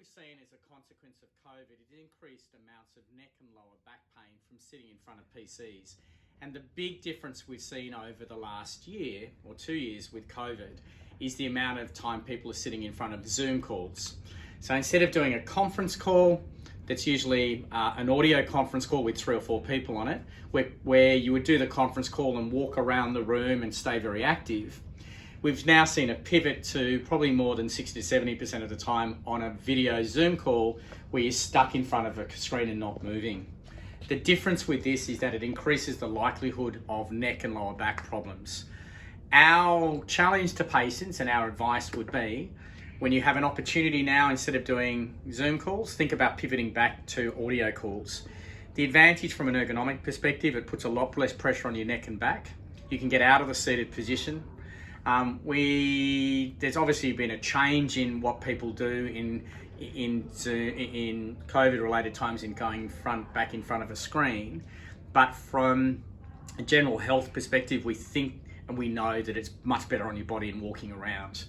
we've seen as a consequence of COVID is increased amounts of neck and lower back pain from sitting in front of PCs. And the big difference we've seen over the last year or 2 years with COVID is the amount of time people are sitting in front of Zoom calls. So instead of doing a conference call, that's usually an audio conference call with 3 or 4 people on it, where you would do the conference call and walk around the room and stay very active. We've now seen a pivot to probably more than 60 to 70% of the time on a video Zoom call where you're stuck in front of a screen and not moving. The difference with this is that it increases the likelihood of neck and lower back problems. Our challenge to patients and our advice would be, when you have an opportunity now, instead of doing Zoom calls, think about pivoting back to audio calls. The advantage from an ergonomic perspective, it puts a lot less pressure on your neck and back. You can get out of the seated position. There's obviously been a change in what people do in COVID-related times in going back in front of a screen. But from a general health perspective, we think and we know that it's much better on your body and walking around,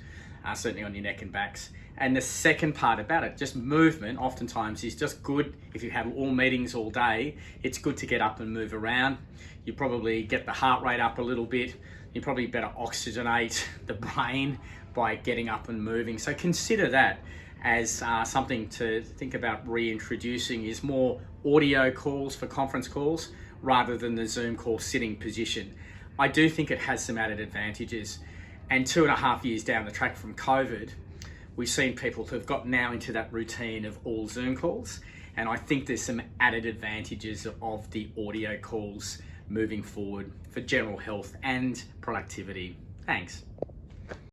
certainly on your neck and backs. And the second part about it, just movement, oftentimes is just good. If you have all meetings all day, it's good to get up and move around. You probably get the heart rate up a little bit. You probably better oxygenate the brain by getting up and moving. So consider that as something to think about reintroducing, is more audio calls for conference calls rather than the Zoom call sitting position. I do think it has some added advantages. And 2.5 years down the track from COVID, we've seen people who have got now into that routine of all Zoom calls. And I think there's some added advantages of the audio calls moving forward for general health and productivity. Thanks.